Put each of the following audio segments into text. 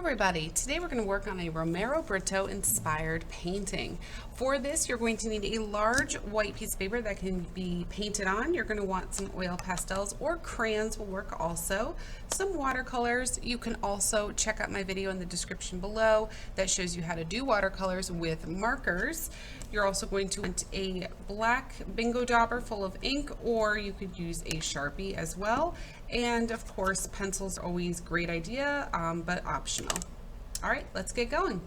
everybody, today we're going to work on a Romero Britto inspired painting. For this you're going to need a large white piece of paper that can be painted on. You're going to want some oil pastels or crayons will work also. Some watercolors. You can also check out my video in the description below that shows you how to do watercolors with markers. You're also going to want a black bingo dauber full of ink, or you could use a Sharpie as well. And of course, pencils are always a great idea, but optional. All right, let's get going.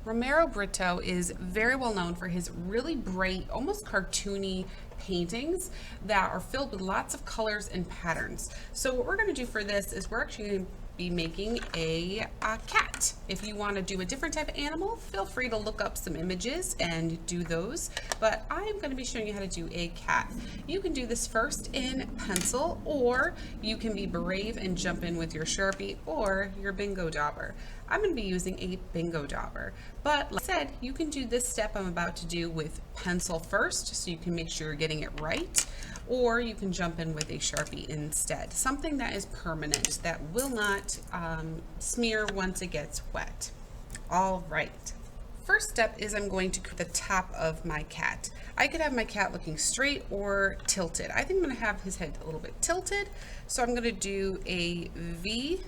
Romero Britto is very well known for his really bright, almost cartoony paintings that are filled with lots of colors and patterns. So what we're going to do for this is we're actually going to be making a cat. If you want to do a different type of animal, feel free to look up some images and do those, but I'm going to be showing you how to do a cat. You can do this first in pencil, or you can be brave and jump in with your Sharpie or your bingo dauber. I'm going to be using a bingo dauber, but like I said, you can do this step I'm about to do with pencil first, so you can make sure you're getting it right, or you can jump in with a Sharpie instead. Something that is permanent, that will not smear once it gets wet. All right. First step is I'm going to create the top of my cat. I could have my cat looking straight or tilted. I think I'm going to have his head a little bit tilted, so I'm going to do a V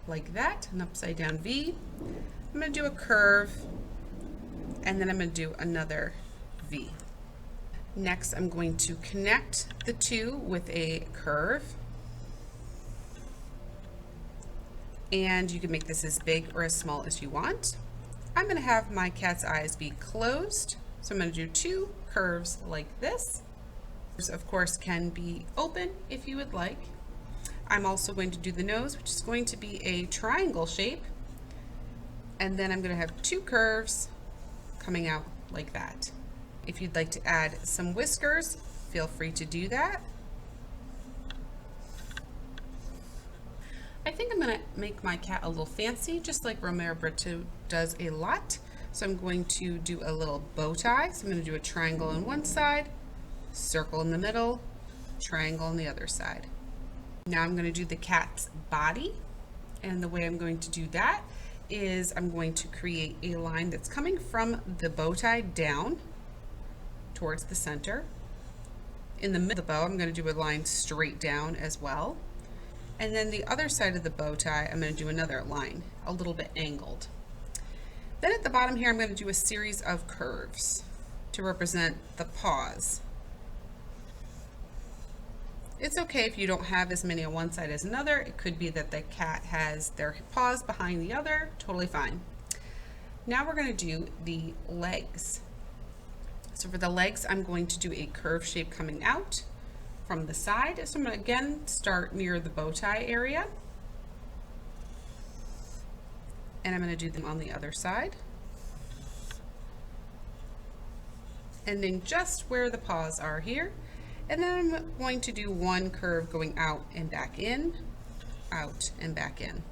like that, an upside down V. I'm going to do a curve, and then I'm going to do another V. Next, I'm going to connect the two with a curve. And you can make this as big or as small as you want. I'm going to have my cat's eyes be closed. So I'm going to do two curves like this. This, of course, can be open if you would like. I'm also going to do the nose, which is going to be a triangle shape. And then I'm going to have two curves coming out like that. If you'd like to add some whiskers, feel free to do that. I think I'm going to make my cat a little fancy, just like Romero Britto does a lot. So I'm going to do a little bow tie. So I'm going to do a triangle on one side, circle in the middle, triangle on the other side. Now I'm going to do the cat's body, and the way I'm going to do that is I'm going to create a line that's coming from the bow tie down towards the center. In the middle of the bow, I'm going to do a line straight down as well. And then the other side of the bow tie, I'm going to do another line, a little bit angled. Then at the bottom here, I'm going to do a series of curves to represent the paws. It's okay if you don't have as many on one side as another. It could be that the cat has their paws behind the other, totally fine. Now we're going to do the legs. So for the legs, I'm going to do a curve shape coming out from the side. So I'm going to again start near the bow tie area. And I'm going to do them on the other side. And then just where the paws are here. And then I'm going to do one curve going out and back in, out and back in.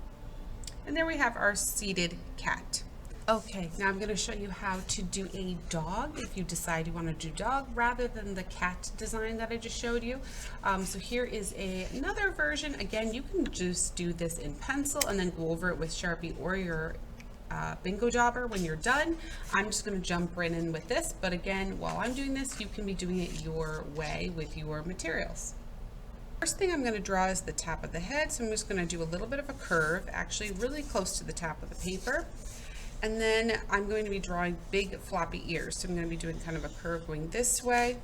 And there we have our seated cat. Okay, now I'm going to show you how to do a dog if you decide you want to do dog rather than the cat design that I just showed you. So here is another version. Again, you can just do this in pencil and then go over it with Sharpie or your bingo dauber when you're done. I'm just going to jump right in with this, but again, while I'm doing this, you can be doing it your way with your materials. First thing I'm going to draw is the top of the head, so I'm just going to do a little bit of a curve, actually really close to the top of the paper. And then I'm going to be drawing big floppy ears. So I'm going to be doing kind of a curve going this way,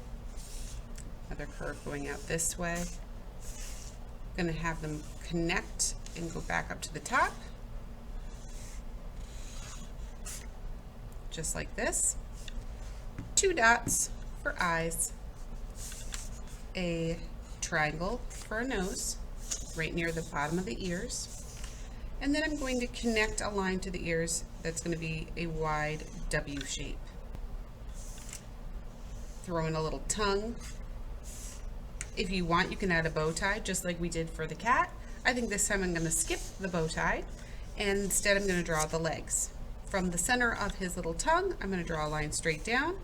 another curve going out this way. I'm going to have them connect and go back up to the top, just like this. Two dots for eyes, a triangle for a nose right near the bottom of the ears. And then I'm going to connect a line to the ears that's going to be a wide W shape. Throw in a little tongue. If you want, you can add a bow tie, just like we did for the cat. I think this time I'm going to skip the bow tie, and instead I'm going to draw the legs. From the center of his little tongue, I'm going to draw a line straight down.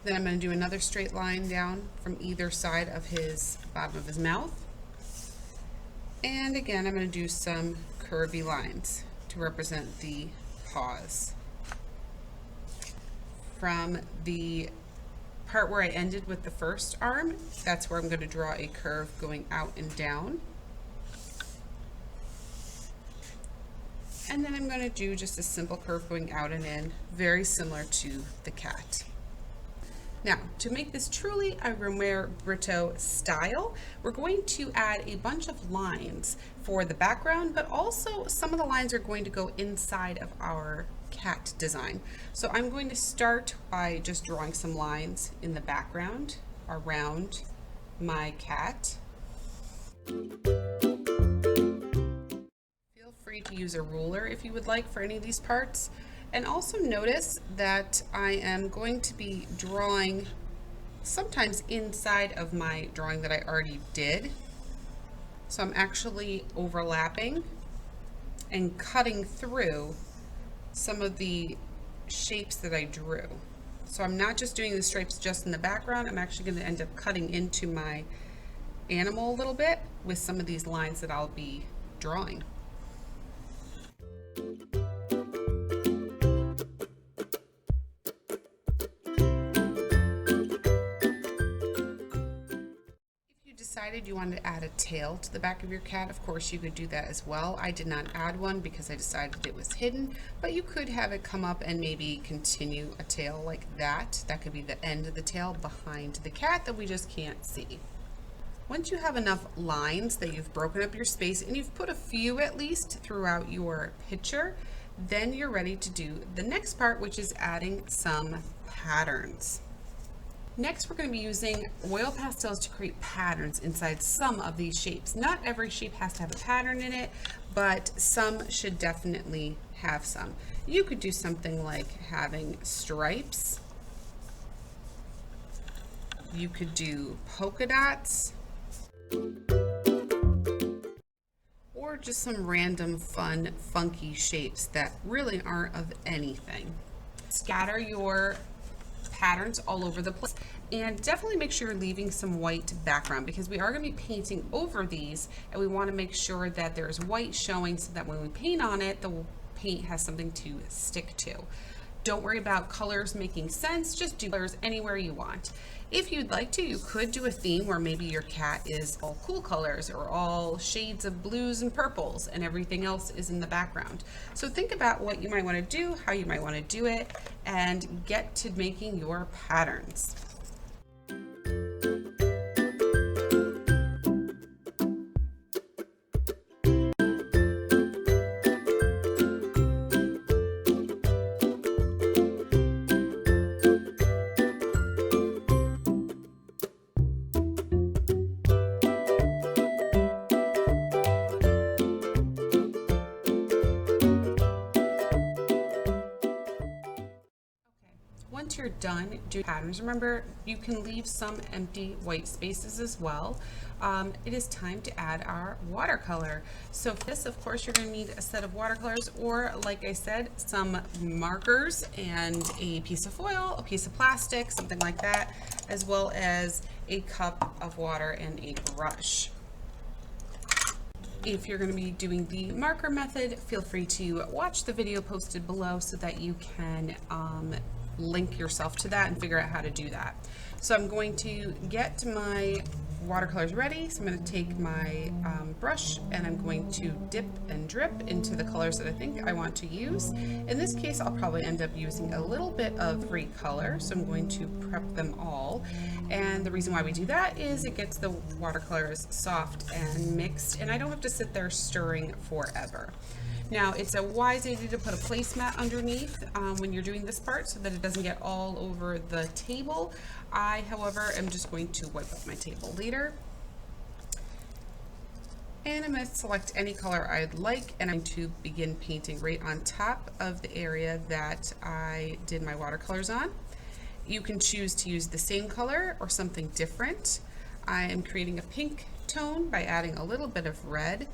Then I'm going to do another straight line down from either side of his bottom of his mouth. And again, I'm going to do some curvy lines to represent the paws. From the part where I ended with the first arm, that's where I'm going to draw a curve going out and down. And then I'm going to do just a simple curve going out and in, very similar to the cat. Now, to make this truly a Romero Britto style, we're going to add a bunch of lines for the background, but also some of the lines are going to go inside of our cat design. So I'm going to start by just drawing some lines in the background around my cat. Feel free to use a ruler if you would like for any of these parts. And also notice that I am going to be drawing sometimes inside of my drawing that I already did. So I'm actually overlapping and cutting through some of the shapes that I drew. So I'm not just doing the stripes just in the background, I'm actually going to end up cutting into my animal a little bit with some of these lines that I'll be drawing. Decided you wanted to add a tail to the back of your cat, of course you could do that as well. I did not add one because I decided it was hidden, but you could have it come up and maybe continue a tail like that. That could be the end of the tail behind the cat that we just can't see. Once you have enough lines that you've broken up your space and you've put a few at least throughout your picture, then you're ready to do the next part, which is adding some patterns. Next, we're going to be using oil pastels to create patterns inside some of these shapes. Not every shape has to have a pattern in it, but some should definitely have some. You could do something like having stripes. You could do polka dots. Or just some random fun, funky shapes that really aren't of anything. Scatter your patterns all over the place, and definitely make sure you're leaving some white background because we are going to be painting over these, and we want to make sure that there's white showing so that when we paint on it, the paint has something to stick to. Don't worry about colors making sense, just do colors anywhere you want. If you'd like to, you could do a theme where maybe your cat is all cool colors or all shades of blues and purples and everything else is in the background. So think about what you might want to do, how you might want to do it, and get to making your patterns. Once you're done doing patterns, remember you can leave some empty white spaces as well. It is time to add our watercolor. So for this, of course, you're going to need a set of watercolors, or like I said, some markers and a piece of foil, a piece of plastic, something like that, as well as a cup of water and a brush. If you're going to be doing the marker method, feel free to watch the video posted below so that you can link yourself to that and figure out how to do that. So I'm going to get my watercolors ready. So I'm going to take my brush and I'm going to dip and drip into the colors that I think I want to use. In this case, I'll probably end up using a little bit of every color. So I'm going to prep them all. And the reason why we do that is it gets the watercolors soft and mixed, and I don't have to sit there stirring forever. Now, it's a wise idea to put a placemat underneath when you're doing this part so that it doesn't get all over the table. I, however, am just going to wipe up my table later. And I'm going to select any color I'd like, and I'm going to begin painting right on top of the area that I did my watercolors on. You can choose to use the same color or something different. I am creating a pink tone by adding a little bit of red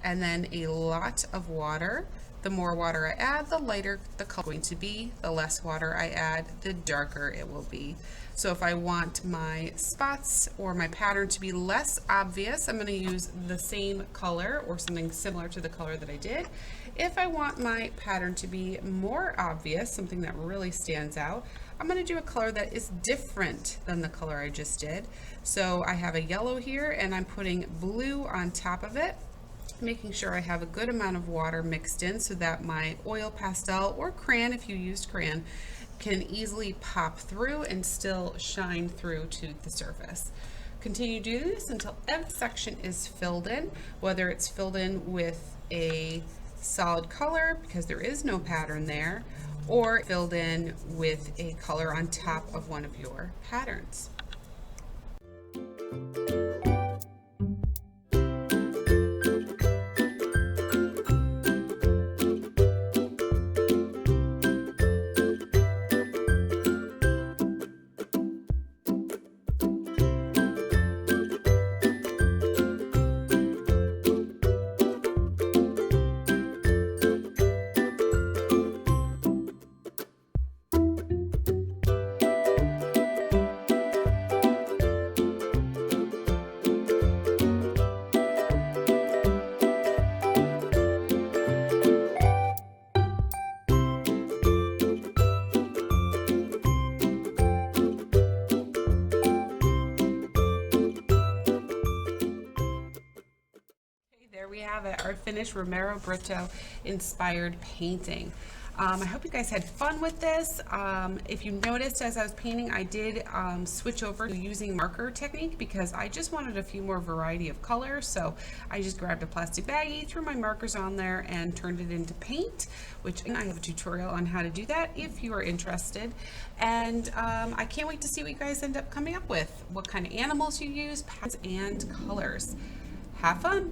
and then a lot of water. The more water I add, the lighter the color is going to be. The less water I add, the darker it will be. So if I want my spots or my pattern to be less obvious, I'm going to use the same color or something similar to the color that I did. If I want my pattern to be more obvious, something that really stands out, I'm going to do a color that is different than the color I just did. So I have a yellow here and I'm putting blue on top of it, making sure I have a good amount of water mixed in so that my oil pastel or crayon, if you used crayon, can easily pop through and still shine through to the surface. Continue to do this until every section is filled in, whether it's filled in with a solid color because there is no pattern there, or filled in with a color on top of one of your patterns. There we have it, our finished Romero Britto inspired painting. I hope you guys had fun with this. If you noticed as I was painting, I did switch over to using marker technique because I just wanted a few more variety of colors. So I just grabbed a plastic baggie, threw my markers on there and turned it into paint, which I have a tutorial on how to do that if you are interested. And I can't wait to see what you guys end up coming up with, what kind of animals you use, patterns, and colors. Have fun.